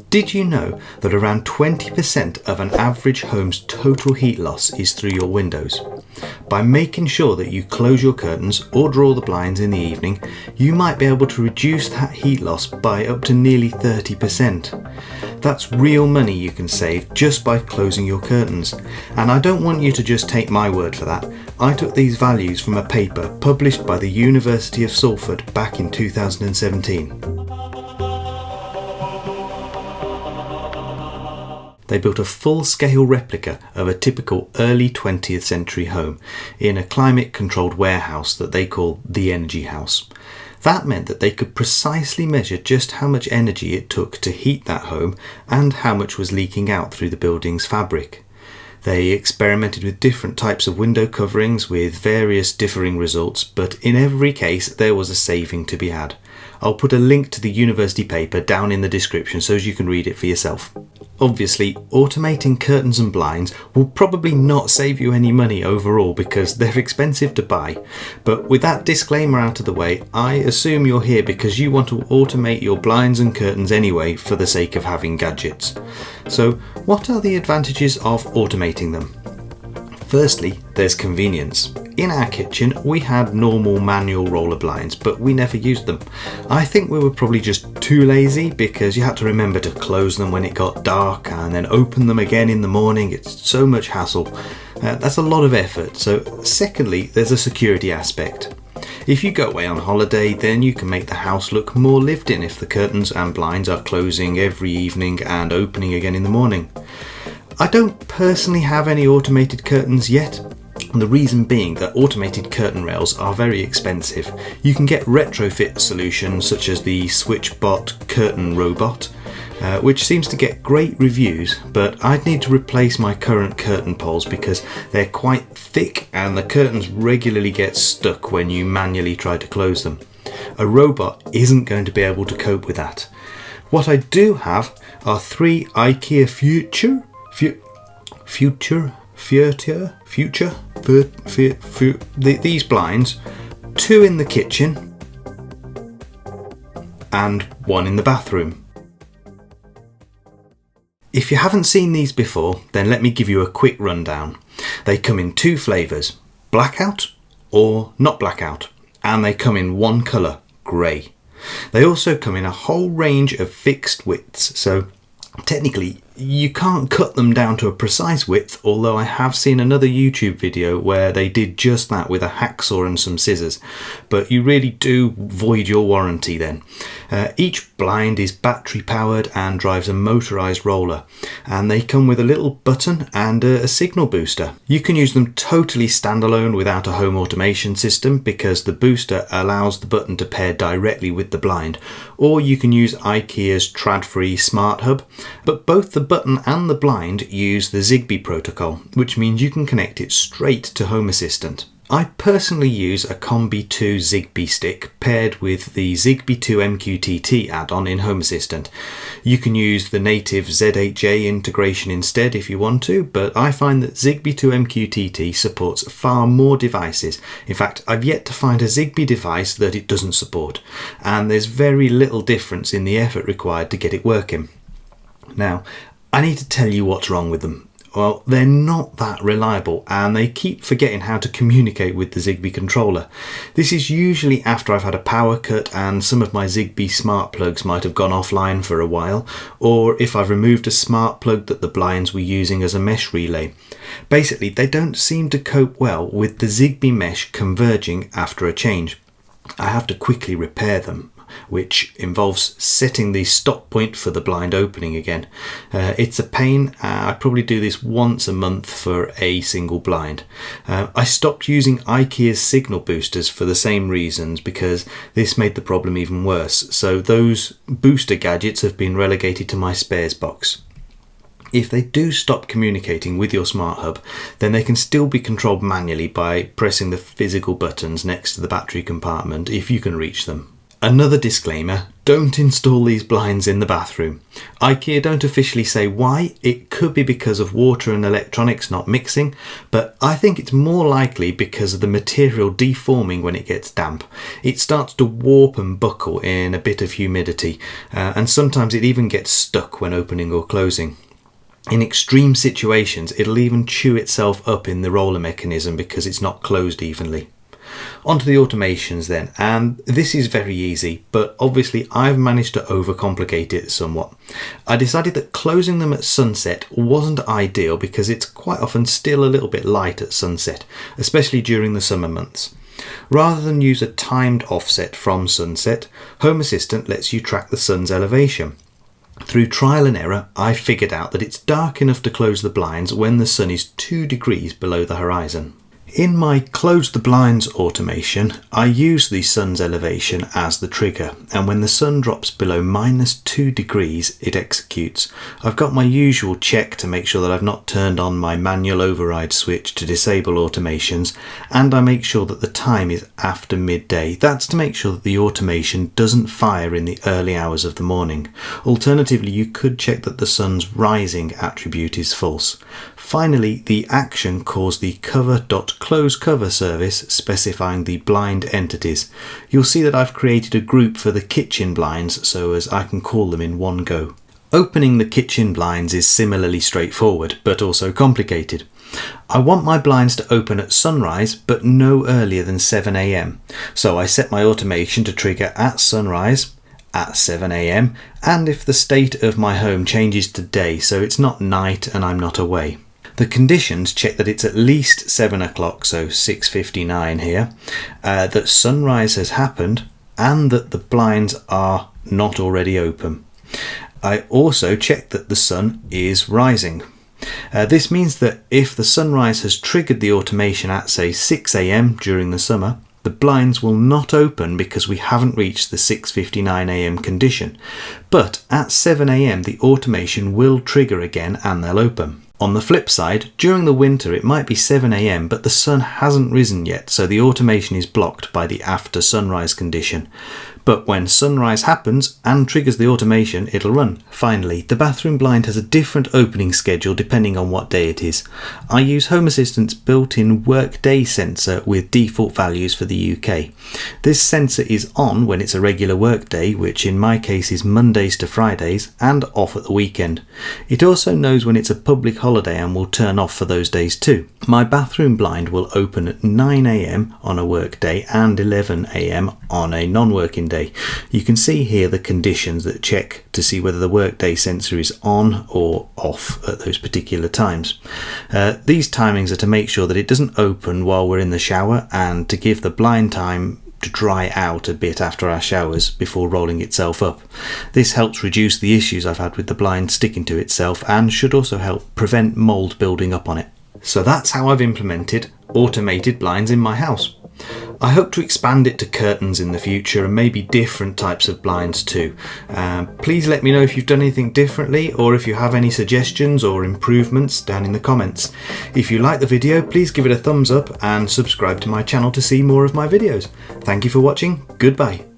Did you know that around 20% of an average home's total heat loss is through your windows? By making sure that you close your curtains or draw the blinds in the evening, you might be able to reduce that heat loss by up to nearly 30%. That's real money you can save just by closing your curtains. And I don't want you to just take my word for that. I took these values from a paper published by the University of Salford back in 2017. They built a full-scale replica of a typical early 20th century home in a climate-controlled warehouse that they call the Energy House. That meant that they could precisely measure just how much energy it took to heat that home and how much was leaking out through the building's fabric. They experimented with different types of window coverings with various differing results, but in every case there was a saving to be had. I'll put a link to the university paper down in the description so you can read it for yourself. Obviously, automating curtains and blinds will probably not save you any money overall because they're expensive to buy. But with that disclaimer out of the way, I assume you're here because you want to automate your blinds and curtains anyway for the sake of having gadgets. So, what are the advantages of automating them? Firstly, there's convenience. In our kitchen, we had normal manual roller blinds, but we never used them. I think we were probably just too lazy because you had to remember to close them when it got dark and then open them again in the morning. It's so much hassle. That's a lot of effort. So secondly, there's a security aspect. If you go away on holiday, then you can make the house look more lived in if the curtains and blinds are closing every evening and opening again in the morning. I don't personally have any automated curtains yet. The reason being that automated curtain rails are very expensive. You can get retrofit solutions such as the SwitchBot curtain robot, which seems to get great reviews, but I'd need to replace my current curtain poles because they're quite thick and the curtains regularly get stuck when you manually try to close them. A robot isn't going to be able to cope with that. What I do have are 3 Ikea these blinds, 2 in the kitchen and 1 in the bathroom. If you haven't seen these before, then let me give you a quick rundown. They come in 2 flavours, blackout or not blackout, and they come in 1 colour, grey. They also come in a whole range of fixed widths, so technically you can't cut them down to a precise width, although I have seen another YouTube video where they did just that with a hacksaw and some scissors, but you really do void your warranty then. Each blind is battery powered and drives a motorised roller, and they come with a little button and a signal booster. You can use them totally standalone without a home automation system because the booster allows the button to pair directly with the blind, or you can use Ikea's trad-free smart hub, but both the button and the blind use the Zigbee protocol, which means you can connect it straight to Home Assistant. I personally use a Combi 2 Zigbee stick paired with the Zigbee 2 MQTT add-on in Home Assistant. You can use the native ZHA integration instead if you want to, but I find that Zigbee 2 MQTT supports far more devices. In fact, I've yet to find a Zigbee device that it doesn't support, and there's very little difference in the effort required to get it working. Now, I need to tell you what's wrong with them. Well, they're not that reliable and they keep forgetting how to communicate with the Zigbee controller. This is usually after I've had a power cut and some of my Zigbee smart plugs might have gone offline for a while, or if I've removed a smart plug that the blinds were using as a mesh relay. Basically, they don't seem to cope well with the Zigbee mesh converging after a change. I have to quickly repair them, which involves setting the stop point for the blind opening again. It's a pain. I probably do this once a month for a single blind. I stopped using Ikea's signal boosters for the same reasons because this made the problem even worse. So those booster gadgets have been relegated to my spares box. If they do stop communicating with your smart hub, then they can still be controlled manually by pressing the physical buttons next to the battery compartment if you can reach them. Another disclaimer, don't install these blinds in the bathroom. Ikea don't officially say why. It could be because of water and electronics not mixing, but I think it's more likely because of the material deforming when it gets damp. It starts to warp and buckle in a bit of humidity, and sometimes it even gets stuck when opening or closing. In extreme situations, it'll even chew itself up in the roller mechanism because it's not closed evenly. Onto the automations then, and this is very easy, but obviously I've managed to overcomplicate it somewhat. I decided that closing them at sunset wasn't ideal because it's quite often still a little bit light at sunset, especially during the summer months. Rather than use a timed offset from sunset, Home Assistant lets you track the sun's elevation. Through trial and error, I figured out that it's dark enough to close the blinds when the sun is 2 degrees below the horizon. In my close the blinds automation, I use the sun's elevation as the trigger, and when the sun drops below -2 degrees, it executes. I've got my usual check to make sure that I've not turned on my manual override switch to disable automations, and I make sure that the time is after midday. That's to make sure that the automation doesn't fire in the early hours of the morning. Alternatively, you could check that the sun's rising attribute is false. Finally, the action calls the cover.closeCover service specifying the blind entities. You'll see that I've created a group for the kitchen blinds so as I can call them in one go. Opening the kitchen blinds is similarly straightforward, but also complicated. I want my blinds to open at sunrise, but no earlier than 7 a.m. So I set my automation to trigger at sunrise, at 7 a.m, and if the state of my home changes to day, so it's not night and I'm not away. The conditions check that it's at least 7 o'clock, so 6:59 here, that sunrise has happened, and that the blinds are not already open. I also check that the sun is rising. This means that if the sunrise has triggered the automation at, say, 6 a.m. during the summer, the blinds will not open because we haven't reached the 6:59 a.m. condition. But at 7 a.m. the automation will trigger again and they'll open. On the flip side, during the winter it might be 7 a.m. but the sun hasn't risen yet, so the automation is blocked by the after sunrise condition. But when sunrise happens and triggers the automation, it'll run. Finally, the bathroom blind has a different opening schedule depending on what day it is. I use Home Assistant's built-in workday sensor with default values for the UK. This sensor is on when it's a regular workday, which in my case is Mondays to Fridays, and off at the weekend. It also knows when it's a public holiday and will turn off for those days too. My bathroom blind will open at 9 a.m. on a workday and 11 a.m. on a non-working day. You can see here the conditions that check to see whether the workday sensor is on or off at those particular times. These timings are to make sure that it doesn't open while we're in the shower and to give the blind time to dry out a bit after our showers before rolling itself up. This helps reduce the issues I've had with the blind sticking to itself and should also help prevent mold building up on it. So that's how I've implemented automated blinds in my house. I hope to expand it to curtains in the future and maybe different types of blinds too. Please let me know if you've done anything differently or if you have any suggestions or improvements down in the comments. If you like the video, please give it a thumbs up and subscribe to my channel to see more of my videos. Thank you for watching. Goodbye.